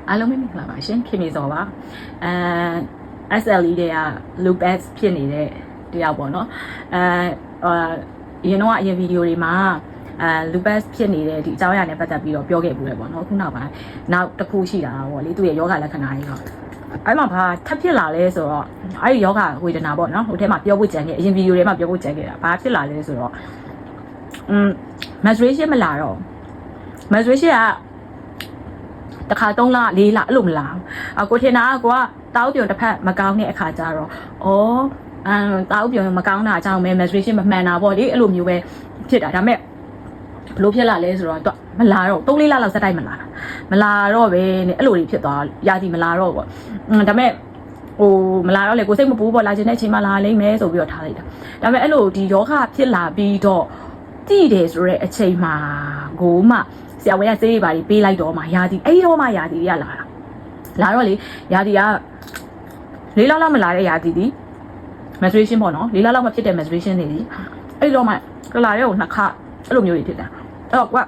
အားလုံးပဲမင်္ဂလာပါရှင်ခင်မေစောပါSLE တွေက lupus ဖြစ်နေတဲ့တရားပေါ့နော်ရင်တော့အရင်ဗီဒီယိုတွေမှာlupus ဖြစ်နေတဲ့ဒီအကြောင်းအရာနဲ့ပတ်သက်ပြီးတော့ပြောခဲ့ဘူးလေပေါ့နော်ခုနောက်ပိုင်းနောက်တစ်ခုရှိတာပေါ့လေသူ့ရဲ့ယောဂလက္ခဏာတွေတော့အဲ့မှာဘာထပ်ဖြစ်လာလဲဆိုတော့အဲ့ဒီယောဂဝေဒနာပေါ့နော်ဟိုထဲမှာပြောဖို့ကြံခဲ့အရင်ဗီဒီယိုတွေမှာပြောဖို့ကြံခဲ့တာဘာဖြစ်လာလဲဆိုတော့menstruation မလာတော့ menstruation ကတခါ3လ4လအဲ့လိုမလားကိုထင်တာကကိုကတောက်ပြုံတစ်ဖက်မကောင်းတဲ့အခါကျတော့တောက်ပြုံမကောင်းတာအကြောင်းပဲ menstruation မမှန်တာပေါ့လေအဲ့လိုမျိုးပဲဖြစ်တာဒါပေမဲ့ဘလို့ဖြစ်လာလဲဆိုတော့သူမလာတော့3-4လလောက်စက်တိုက်မလာတော့ပဲနဲ့အဲ့လိုတွေဖြစ်သွားရာသီမလာတော့ပေါ့ဒါပေမဲ့ဟိုမလာတော့လေကိုစိတ်မပူပေါ့လာခြင်းတဲ့အချိန်မှလာလိမ့်မယ်ဆိုပြီးတော့ထားလိုက်တာဒါပေမဲ့အဲ့လိုဒီယောဂဖြစ်လာပြီးတော့တည်တယ်ဆိုတဲ့အချိန်မှာကိုမှဆရာဝန်ကဆေးတွေပါပြီးပေးလိုက်တော့မှယာတီအဲ့တော့မှယာတီတွေကလာတော့လေယာတီက4လလောက်မလာတဲ့ယာတီဒီ menstruation ပေါ့နော်4လလောက်မဖြစ်တဲ့ menstruation တွေဒီအဲ့တော့မှလာတဲ့ကိုနှစ်ခါအဲ့လိုမျိုးတွေဖြစ်တာအဲ့တော့ကွာ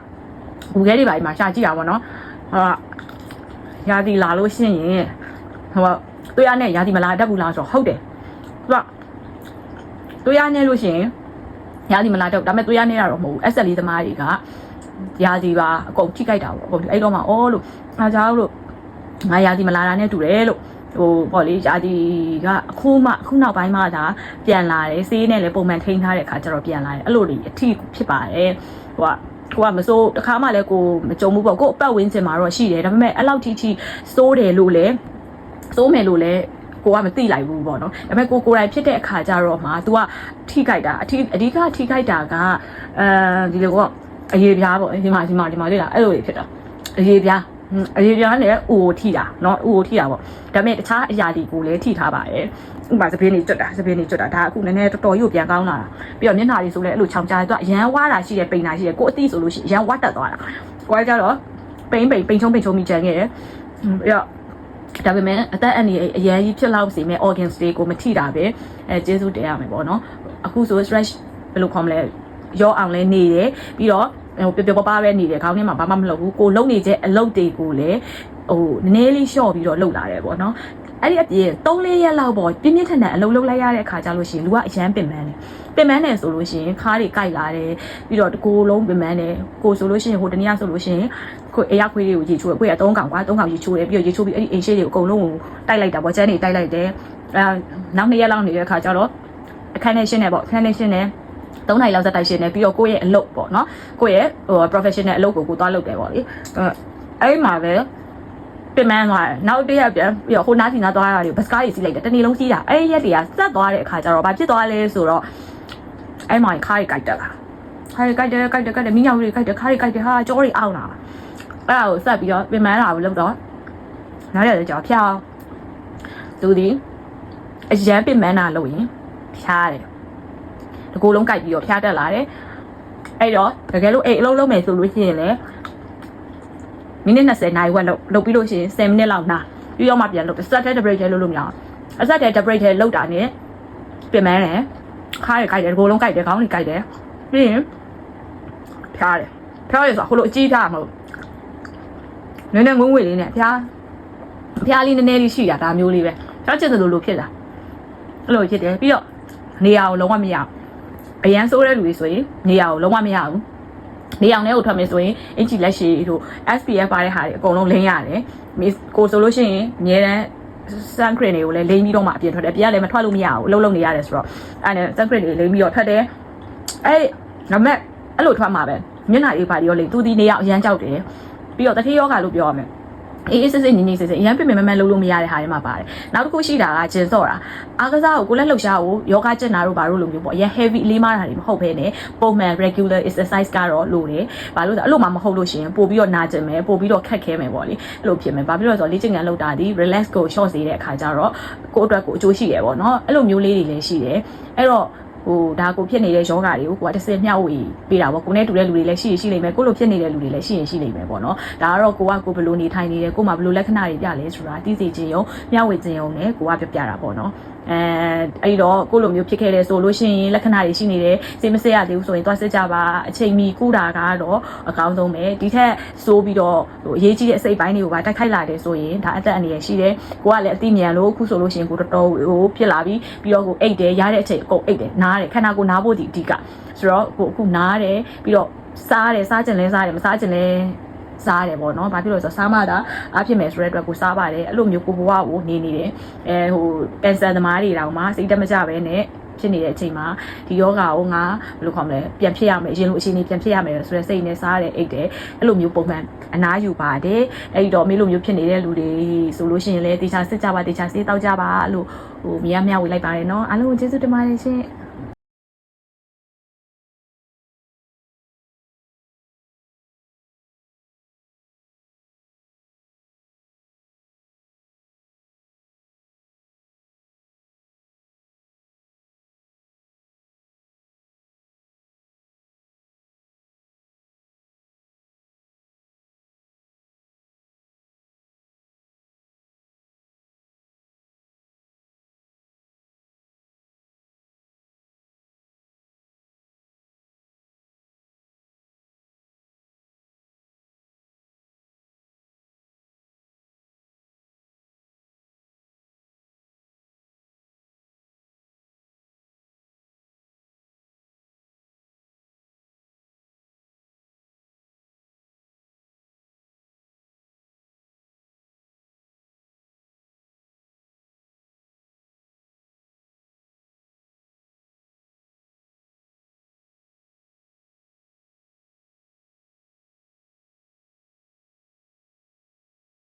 ဘူခဲတွေပါမှာရှာကြည့်တာပေါ့နော်ယာတီလာလို့ရှိရင်ဟိုတွေ့ရနဲ့ယာတီမလာတတ်ဘူးလားဆိုတော့ဟုတ်တယ်သူကတွေ့ရနဲ့လို့ရှိရင်ယာတီမလာတတ်ဒါပေမဲ့တွေ့ရနဲ့တော့မဟုတ်ဘူး SL သမားတွေကယာတီပါအကုန်ထိကြိုက်တာပေါ့အကုန်အဲ့တော့မှလို့အားကြောင့်လို့ငါယာတီမလာတာနဲ့တူတယ်လို့ဟိုပေါ့လေယာတီကအခုနောက်ပိုင်းမှဒါပြန်လာတယ်ဆေးနဲ့လည်းပုံမှန်ထိန်းထားတဲ့အခါကျတော့ပြန်လာတယ်အဲ့လိုတွေအထီးဖြစ်ပါတယ်ဟိုကမစိုးတခါမှလည်းကိုမကြုံဘူးပေါ့ကိုအပတ်ဝင်းချင်မှာတော့ရှိတယ်ဒါပေမဲ့အဲ့လောက်ထိစိုးတယ်လို့လည်းစိုးမယ်လို့လည်းကိုကမသိလိုက်ဘူးပေါ့နော်ဒါပေမဲ့ကိုယ်တိုင်ဖြစ်တဲ့အခါကျတော့မှ तू ကထိကြိုက်တာအဓိကထိကြိုက်တာကဒီလိုကအရေးပြားပေါ့ဒီမှာတွေ့လားအဲ့လိုတွေဖြစ်တာအရေးပြားနဲ့ဥကိုထိတာเนาะဥကိုထိတာပေါ့ဒါပေမဲ့တခြားအရာတွေကိုလည်းထိထားပါတယ်ဥပမာသပင်းတွေကျွတ်တာဒါအခုနည်းနည်းတော်တော်ကြီးပြန်ကောင်းလာတာပြီးတော့မျက်နှာတွေဆိုလည်းအဲ့လိုချောင်ကြားသွားအရန်ဝါတာရှိတယ်ပိန်တာရှိတယ်ကိုအတိဆိုလို့ရှိရင်အရန်ဝတ်တက်သွားတာကိုကကြတော့ပိန်ချုံမိကြံခဲ့တယ်ပြီးတော့ဒါပေမဲ့အသက်အန္တရာယ်အရင်ကြီးဖြစ်လောက်စီမဲ့ organs တွေကိုမထိတာပဲကျေးဇူးတင်ရမယ်ပေါ့နော်အခုဆို stretch ဘယ်လိုခေါ်မလဲရောအောင်လဲနေတယ်ပြီးတော့ဟိုပျော်ပါပဲနေတယ်ခေါင်းထဲမှာဘာမှမလုပ်ဘူးကိုလုံနေတဲ့အလုပ်တွေကိုလည်းဟိုနည်းနည်းလေးလျှော့ပြီးတော့လုပ်လာတယ်ပေါ့နော်အဲ့ဒီအပြင်3-4ရက်လောက်ပေါ့ပြင်းပြင်းထန်ထန်အလုပ်လုပ်လိုက်ရတဲ့အခါကျလို့ရှိရင်လူကအရန်ပင်ပန်းတယ်ဆိုလို့ရှိရင်ခါးတွေကိုက်လာတယ်ပြီးတော့တကိုယ်လုံးပင်ပန်းတယ်ကိုဆိုလို့ရှိရင်ဟိုတနည်းဆိုလို့ရှိရင်ကိုအေးရခွေးတွေကိုရေချိုးခွေးက3ကောင်ရေချိုးတယ်ပြီးတော့ရေချိုးပြီးအဲ့ဒီအိမ်ရှိတွေကိုအကုန်လုံးကိုတိုက်လိုက်တာပေါ့ကျန်းနေတိုက်လိုက်တယ်နောက်2ရက်လောက်နေတဲ့အခါကျတော့အခန်းထဲရှင်းတယ်ပေါ့အခန်းထဲရှင်းတယ်3နိုင်လောက်စက်တိုက်ရှင်းနေပြီးတော့ကိုယ့်ရဲ့အလုပ်ပေါ့နော်ကိုယ့်ရဲ့ဟို professional အလုပ်ကိုသွားလုပ်တယ်ပေါ့လေအဲ့မှာပဲပြင်မှန်းသွားတယ်နောက်တစ်ရက်ပြန်ပြီးတော့ဟိုနားစီနားသွားတာတွေဘတ်စကားကြီးစီးလိုက်တယ်တနေ့လုံးစီးတာအဲ့ဒီရက်တွေကစက်သွားတဲ့အခါကျတော့ဘာဖြစ်သွားလဲဆိုတော့အဲ့မှာခါးရီကြိုက်တက်လာခါးရီကြိုက်တယ်မိညာဦးတွေကြိုက်တယ်ခါးရီကြိုက်တယ်ဟာကြောတွေအောင်းလာအဲ့ဒါကိုဆက်ပြီးတော့ပြင်မှန်းလာဘူးလို့တော့နောက်ရက်ကြောဖြားသူဒီအရန်ပြင်မှန်းလာလို့ရင်ဖြားတယ်တကူလုံးကြိုက်ပြီးတော့ဖျားတက်လာတယ်အဲ့တော့တကယ်လို့အလုပ်လုပ်မယ်ဆိုလို့ရှိရင်လည်းမိနစ်20နာရီဝက်လုပ်ပြီးလို့ရှိရင်10မိနစ်လောက်နာပြီးတော့မှပြန်လုပ်စက်တဲ့ break ထဲလုပ်လို့မရအောင်အစက်တဲ့ break ထဲလုပ်တာနဲ့ပြင်မန်းတယ်ခါးရကြိုက်တယ်တကူလုံးကြိုက်တယ်ခေါင်းတွေကြိုက်တယ်ပြီးရင်ဖျားတယ်ဆိုတော့ဟိုလိုအကြီးထားမဟုတ်နည်းနည်းငုံငွေလေးနဲ့ဖျားလေးနည်းနည်းလေးရှိတာဒါမျိုးလေးပဲဖျားချစ်တယ်လို့ဖြစ်လာအဲ့လိုဖြစ်တယ်ပြီးတော့နေရာကိုလုံးဝမရအရန်ဆိုးတဲ့လူတွေဆိုရင်နေရာကိုလုံးဝမရဘူးနေအောင်နဲ့ကိုထွက်မယ်ဆိုရင်အင်ချီလက်ရှိတို့ SPF ပါတဲ့ဟာတွေအကုန်လုံးလိမ့်ရတယ်ကိုဆိုလို့ရှိရင်အများတန်း sun cream တွေကိုလည်းလိမ့်ပြီးတော့မှအပြင်ထွက်တယ်အပြင်ကလည်းမထွက်လို့မရဘူးအလုပ်လုပ်နေရတယ်ဆိုတော့အဲ့ဒါ sun cream တွေလိမ့်ပြီးတော့ထွက်တယ်အဲ့ဒါမဲ့အဲ့လိုထွက်မှာပဲမျက်နှာအေးပါတွေရောလိမ့်သူဒီနေရာအရန်ကြောက်တယ်ပြီးတော့တတိယောဂါလို့ပြောရမယ်အေးစစ်ငင်းစစ်အရန်ပြင်မလုပ်လို့မရတဲ့ဟာတွေမှာပါတယ်နောက်တစ်ခုရှိတာကဂျင်စော့တာအားကစားကိုလက်လှုပ်ရှားကိုယောဂကျင့်တာတို့ဘာလို့လိုမျိုးပေါ့အရန် heavy အလေးမားတာတွေမဟုတ်ဘဲနဲ့ပုံမှန် regular exercise ကတော့လိုတယ်ဘာလို့လဲအဲ့လိုမှမဟုတ်လို့ရှိရင်ပို့ပြီးတော့နာကျင်မယ်ပို့ပြီးတော့ခက်ခဲမယ်ပေါ့လေအဲ့လိုဖြစ်မယ်ဘာဖြစ်လို့လဲဆိုတော့လေ့ကျင့်ခန်းလုပ်တာဒီ relax ကို short စေတဲ့အခါကျတော့ကိုယ့်အတွက်ကိုအကျိုးရှိတယ်ပေါ့နော်အဲ့လိုမျိုးလေးတွေလည်းရှိတယ်အဲ့တော့ ဟိုဒါကိုဖြစ်နေတဲ့ယောဂတွေကိုကိုကတစ်စင်မျှဝေပေးတာပေါ့ကိုနဲ့တူတဲ့လူတွေလည်းရှိလိမ့်မယ်ကိုလိုဖြစ်နေတဲ့လူတွေလည်းရှိလိမ့်မယ်ပေါ့နော်ဒါကတော့ကိုဘယ်လိုနေထိုင်နေတယ်ကိုမှဘယ်လိုလက္ခဏာတွေပြလဲဆိုတာသိစေခြင်းရောမျှဝေခြင်းရောနဲ့ကိုကပြတာပေါ့နော်အဲ့တော့ကိုလိုမျိုးဖြစ်ခဲ့တယ်ဆိုလို့ရှိရင်လက္ခဏာတွေရှိနေတယ်စိတ်မစရသေးဘူးဆိုရင်သွားစစ်ကြပါအချိန်မီကုတာကတော့အကောင်းဆုံးပဲဒီထက်ဆိုးပြီးတော့ဟိုအရေးကြီးတဲ့အစိတ်ပိုင်းတွေကိုပါတိုက်ခိုက်လာတယ်ဆိုရင်ဒါအသက်အန္တရာယ်ရှိတယ်ကိုကလည်းအသိဉာဏ်လို့အခုဆိုလို့ရှိရင်ကိုတော်တော်ဟိုဖြစ်လာပြီးတော့ကိုအိတ်တယ်ရတဲ့အချိန်အကုန်အိတ်တယ်နားတယ်ခန္ဓာကိုယ်နားဖို့ဒီအဓိကဆိုတော့ကိုအခုနားတယ်ပြီးတော့စားကျင်လဲစားတယ်မစားကျင်လဲစားတယ်ပေါ့နော်ဘာဖြစ်လို့ဆိုတော့စားမှသာအဖြစ်မယ်ဆိုတဲ့အတွက်ကိုစားပါတယ်အဲ့လိုမျိုးကိုဘဝကိုနေတယ်ဟိုပန်ဆန်သမားတွေတောင်မှစိတ်တက်မကြပဲနဲ့ဖြစ်နေတဲ့အချိန်မှာဒီယောဂါကိုငါဘယ်လိုခေါ်မလဲပြန်ဖြစ်ရမယ်အရင်လိုအခြေအနေပြန်ဖြစ်ရမယ်ဆိုတဲ့စိတ်နဲ့စားတယ်အိတ်တယ်အဲ့လိုမျိုးပုံမှန်အနားယူပါတယ်အဲ့ဒီတော့မေးလိုမျိုးဖြစ်နေတဲ့လူတွေဆိုလို့ရှိရင်လည်းတေချာစစ်ကြပါတေချာစေးတောက်ကြပါလို့ဟိုမြတ်ဝေလိုက်ပါတယ်နော်အားလုံးကိုကျေးဇူးတင်ပါတယ်ရှင်